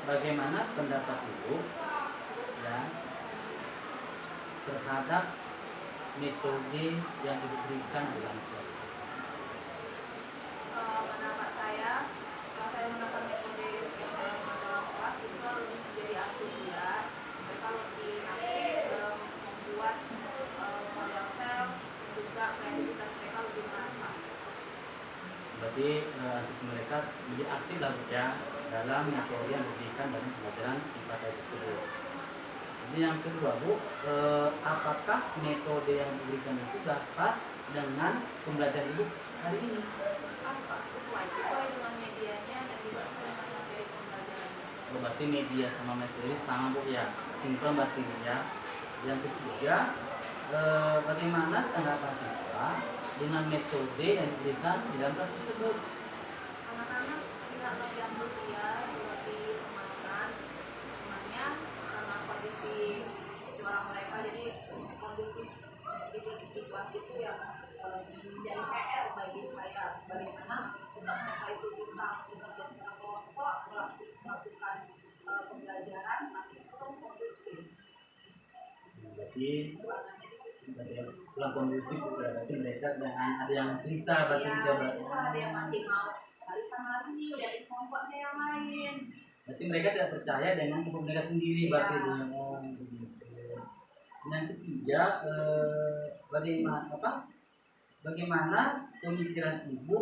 bagaimana pendapat Ibu ya terhadap metode yang diberikan dalam kelas? Pendapat saya, setelah saya menonton metode dalam kelas, siswa lebih menjadi antusias, mereka lebih aktif dalam membuat model sel, juga kreativitas mereka lebih merasa. Berarti mereka lebih aktif lah ya dalam metode yang diberikan dalam pembelajaran IPA tersebut. Jadi yang kedua Bu, apakah metode yang diberikan itu sudah pas dengan pembelajaran Ibu hari ini? Pas, sesuai dengan medianya dan juga sesuai dengan materi pembelajarannya. Berarti media sama materi sama Bu ya, sinkron berarti ya. Yang ketiga, bagaimana tanggapan siswa dengan metode yang diberikan di dalam kelas tersebut? Anak-anak tidak lebih antusias, lebih semangat, semuanya karena kondisi suara mereka, jadi kondisi di situasi itu yang menjadi PR bagi saya, bagaimana mereka itu bisa bekerja secara kelompok, melakukan pembelajaran, tapi itu kondusif. Berarti pulang kondisi berarti mereka dengan ada yang cerita berarti ya, ada yang masih mau barisan lagi dari kelompoknya yang lain. Berarti mereka tidak percaya dengan kelompok mereka sendiri berarti ya. Yang ketiga, bagaimana pemikiran Ibu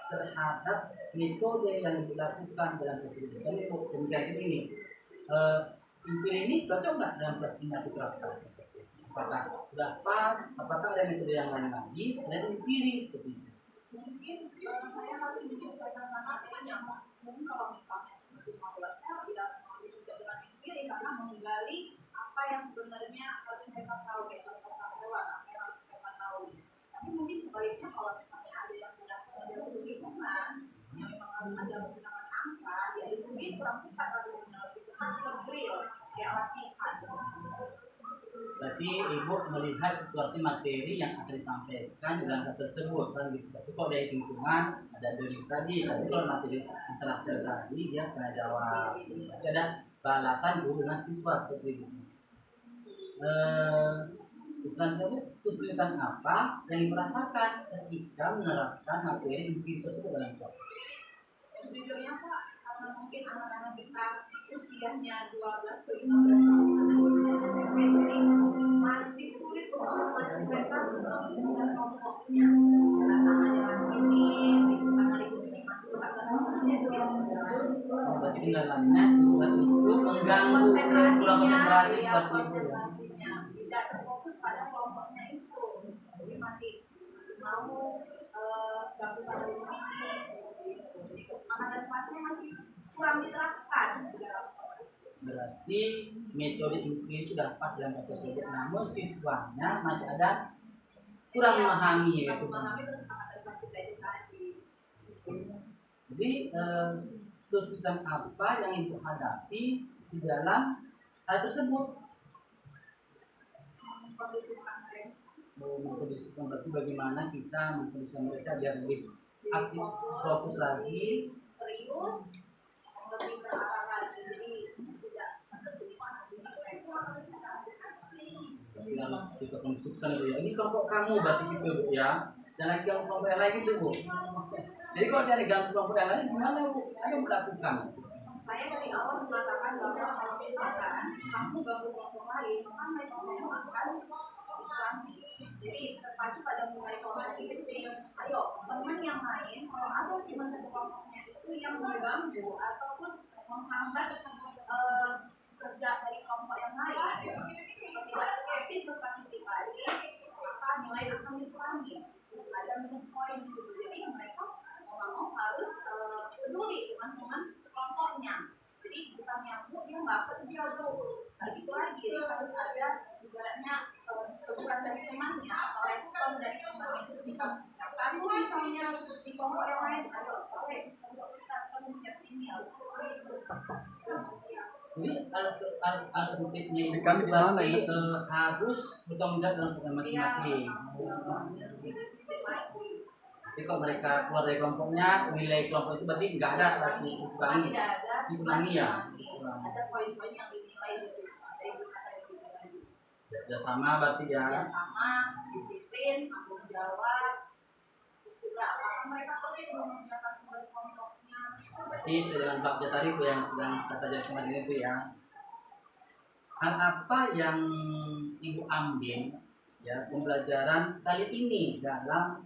terhadap metode yang dilakukan dalam kehidupan Ibu? Kemudian ini ini cocok nggak dalam kelas ini aku terapkan? Apakah sudah pas? Apakah ada metode yang lain lagi selain empiri seperti itu? Mungkin saya harus menyesuaikan anak-anak yang mungkin kalau misalnya seperti modulnya tidak mau juga dengan empiri karena menggali apa yang sebenarnya harus mereka tahu kayak pasar hewan, apa yang harus mereka tahu. Tapi mungkin sebaliknya kalau misalnya ada yang sudah model perhitungan yang memang harus ada menggunakan angka, ya itu mungkin kurang tepat atau menggunakan hitungan drill kayak latihan. Berarti Ibu melihat situasi materi yang akan disampaikan dalam kelas tersebut kan gitu. Tapi kalau dari hitungan ada dari tadi, tapi kalau materi masalah sel tadi dia pernah jawab. Jadi ada balasan guru dengan siswa seperti itu. Kesulitan apa yang dirasakan ketika menerapkan materi empiri tersebut dalam kelas? Sejujurnya Pak, karena mungkin anak-anak kita usianya 12 ke 15 tahun, jadi masih sulit untuk mereka dengan kelompoknya. Karena jalan sini, karena di masuk agak berarti kendalanya siswa itu mengganggu konsentrasi konsentrasinya tidak terfokus pada kelompoknya itu, jadi masih mau gabung pada ini, semangat kelasnya masih kurang diterapkan. Berarti metode empiri sudah pas dalam kelas tersebut, namun siswanya masih ada kurang memahami ya, jadi kesulitan apa yang Ibu hadapi di dalam hal tersebut? Mengkondisikan berarti bagaimana kita mengkondisikan mereka biar lebih aktif, fokus lagi, serius, lebih berarah lagi, jadi tidak harus kita kondisikan ya. Ini kelompok kamu berarti gitu Bu ya, jangan kelompok yang lain gitu Bu. Jadi kalau dari kelompok yang lain gimana Bu? Ayo melakukan. Saya dari awal mengatakan bahwa kalau misalkan kamu gabung kelompok lain, maka mereka akan diganti. Jadi terpacu pada mulai kelompok itu, ayo teman yang lain, kalau ada cuma satu kelompoknya itu yang mengganggu ataupun menghambat kerja dari kelompok yang lain, tidak aktif berpartisipasi, maka nilai akan dikurangi. Ada minus poin gitu. Jadi mereka mau harus peduli dengan teman sekelompoknya. Jadi bukan nyambung, dia nggak kerja dulu. Nah itu lagi harus ada ibaratnya teguran dari temannya atau respon dari teman itu. Yang satu misalnya di kelompok yang lain, ayo oke kelompok kita siap ini Jadi alternatifnya itu berarti harus bertanggung jawab dalam program masing-masing. Jadi kalau mereka keluar dari kelompoknya, nilai kelompok itu berarti nggak ada lagi. Tidak ada Diulangi ya. Ada poin-poin yang dinilai di situ. Ada yang kata yang dinilai. Kerjasama berarti ya. Kerjasama, disiplin, tanggung jawab, terus juga apakah mereka tertib mengerjakan tugas kelompoknya. Berarti sesuai dengan bab tadi itu yang kata jadi kemarin itu ya. Hal apa yang Ibu ambil ya pembelajaran kali ini dalam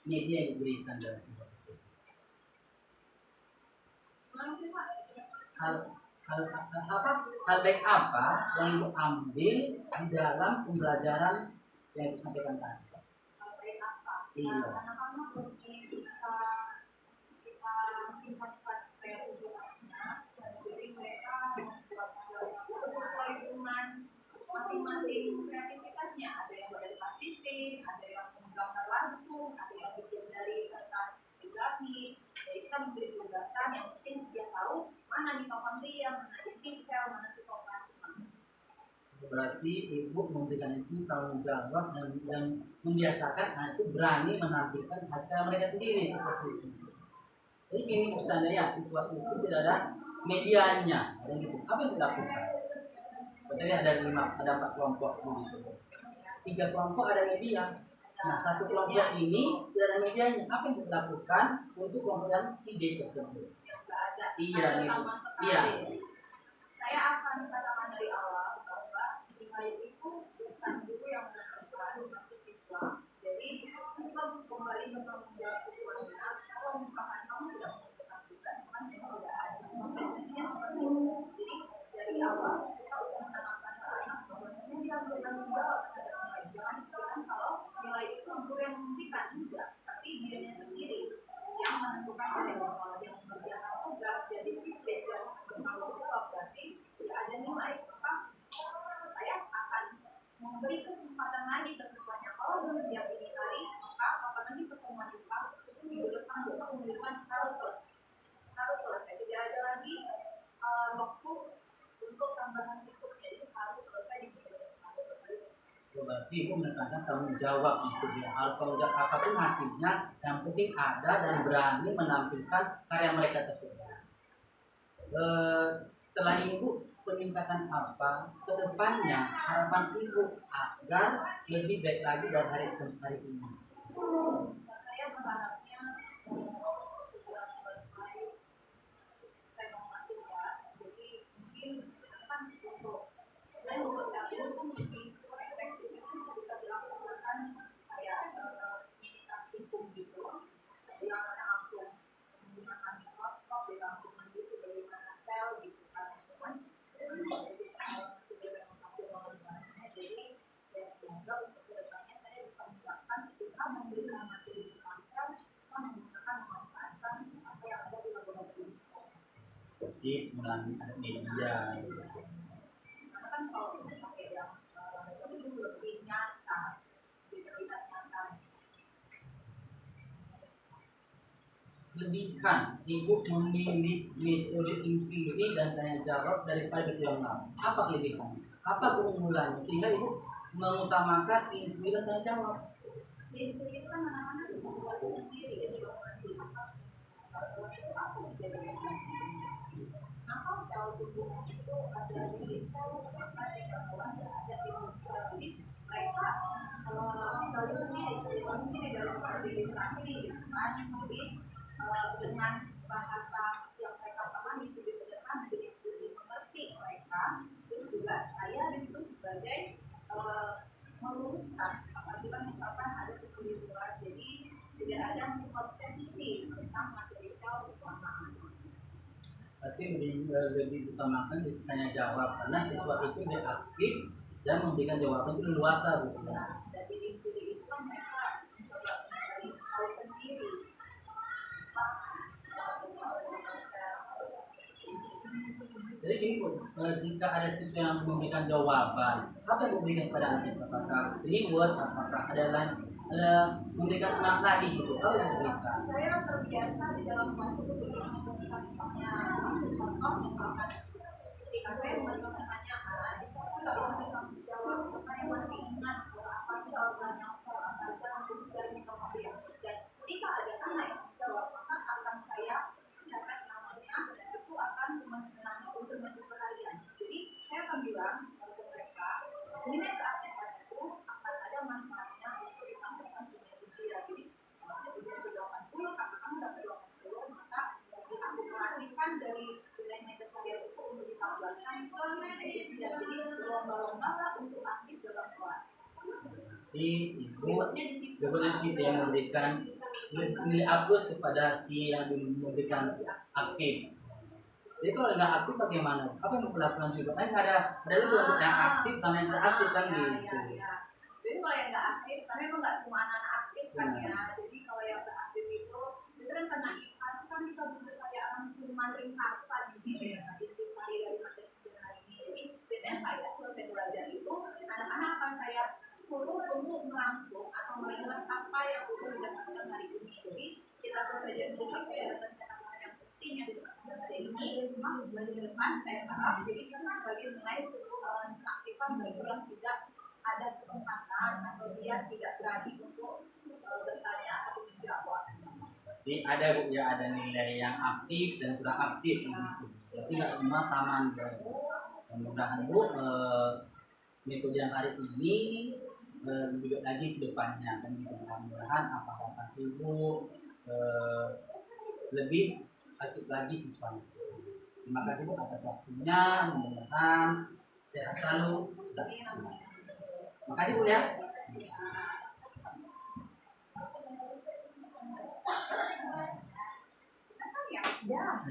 media yang diberikan dalam sebuah tersebut? Hal baik apa yang Ibu ambil di dalam pembelajaran yang disampaikan tadi? Hal baik apa? Iya. Anak-anak lebih bisa kita tingkatkan kreativitasnya, jadi mereka membuat sesuai dengan masing-masing kreativitasnya. Ada yang dari artistik, ada yang menggambar langsung, ada yang bikin dari kertas kaligrafi. Jadi kita memberi tugasan yang penting dia tahu mana mitokondria, mana inti sel, mana sitoplasma. Berarti Ibu memberikan itu tanggung jawab dan membiasakan anak itu berani menampilkan hasil mereka sendiri seperti itu. Jadi gini seandainya siswa itu tidak ada medianya, ada gitu. Apa yang dilakukan? Berarti ada 4 kelompok gitu. 3 kelompok ada media. Nah, 1 kelompok ini tidak ada medianya. Apa yang dilakukan untuk kelompok yang si D tersebut? Iya, iya. Saya akan katakan dari awal bahwa nilai itu bukan guru yang menentukan tapi siswa. Jadi kita kembali bertanggung jawab siswanya. Kalau misalkan kamu tidak menentukan juga, kan memang tidak ada. Konsekuensinya seperti itu. Jadi dari awal kita sudah menanamkan ke anak bahwa dia bertanggung jawab terhadap nilai. Jangan dikatakan kalau nilai itu guru yang memberikan, tidak, tapi dirinya sendiri yang menentukan kalau dia mengerjakan tugas, jadi disiplin dan bertanggung jawab. Berarti tidak ada nilai. Maka saya akan memberi kesempatan lagi ke siswanya. Kalau belum siap ini hari, maka apalagi pertemuan IPA itu minggu depan harus selesai. Tidak ada lagi waktu untuk tambahan berikutnya. Itu harus selesai di minggu depan. Berarti Ibu menekankan tanggung jawab itu ya. Harus tanggung jawab apapun hasilnya, yang penting ada dan berani menampilkan karya mereka tersebut. Setelah Ibu peningkatan apa ke depannya harapan Ibu agar lebih baik lagi dari hari ini? Saya berharapnya setelah selesai renovasi kelas, jadi mungkin akan untuk kalian pun lebih efektif itu bisa dilakukan kayak ini praktikum gitu, yang langsung menggunakan mikroskop, dia langsung menunjuk bagaimana sel gitu kan, teman. Jadi saya semoga untuk kedepannya saya bisa menerapkan ketika memberikan materi di pasar, bisa menggunakan memanfaatkan apa yang ada di laboratorium. Jadi melalui media. Karena kan kalau kita pakai yang itu lebih nyata, lebih terlihat nyata. Lebihkan Ibu memilih metode inquiry dan tanya jawab daripada metode yang lain. Apa kelebihannya? Apa keunggulannya? Sehingga Ibu mengutamakan inquiry dan tanya jawab. Jadi itu kan anak-anak membuat sendiri, jadi itu apa kenapa sel tubuh itu ada di sel kenapa di bawah ada di sel. Jadi mereka selalu sendiri dalam organisasi gitu kan. Jadi dengan bahasa yang mereka pahami lebih sederhana, jadi lebih mengerti mereka. Terus juga saya di situ sebagai meluruskan apabila misalkan ada kekeliruan, jadi tidak ada miskonsepsi tentang materi sel utama. Berarti lebih utamakan tanya jawab karena siswa itu dia aktif dan memberikan jawaban itu leluasa gitu ya. Jadi itu kan mereka mencoba mencari tahu sendiri. Jadi gini Bu, jika ada siswa yang memberikan jawaban, apa yang diberikan kepada anak itu? Apakah reward, apakah ada lain, memberikan semangat lagi gitu? Apa yang diberikan? Saya terbiasa di dalam kelas itu dengan memberikan contoh, misalkan ketika saya membantu pertanyaan, di situ kalau bisa menjawab, saya masih ingat apa jawaban yang saya ajarkan dari mitokondria. Dan ketika ada anak yang menjawab, maka akan saya catat namanya dan itu akan akan bilang ke mereka, ini kan keaktifan itu akan ada manfaatnya untuk disampaikan ke media. Jadi ujian ke-80, karena kamu dapat 80, maka diakumulasikan dari nilai keseharian itu untuk ditambahkan ke media. Jadi berlomba-lomba lah untuk aktif dalam kelas. Jadi ibu di situ yang memberikan nilai plus kepada si yang memberikan aktif. Jadi kalau nggak aktif bagaimana? Apa yang dilakukan juga? Kan ada juga yang aktif sama yang tidak aktif kan gitu. Jadi kalau yang nggak aktif, karena memang nggak semua anak aktif kan ya. Jadi kalau yang nggak aktif itu, biasanya karena IPA itu kan kita butuh kayak rangkuman ringkasan gitu ya, intisari dari materi hari ini. Jadi biasanya saya selesai belajar itu, anak-anak akan saya suruh untuk merangkum atau meringkas apa yang udah didapatkan hari ini. Jadi kita selesai dari apa ya, rencana yang penting yang didapatkan hari ini. Bulan ke depan saya harap jadi kita sebagai nilai aktifan bagi yang tidak ada kesempatan atau dia tidak berani untuk bertanya atau menjawab. Jadi ada bu ya, ada nilai yang aktif dan kurang aktif gitu. Jadi nggak semua sama nih. Mudah-mudahan bu metode yang hari ini juga lagi ke depannya dan mudah-mudahan apa harapan ibu lebih aktif lagi siswanya. Terima kasih bu atas waktunya, mudah-mudahan sehat selalu. Terima kasih bu ya.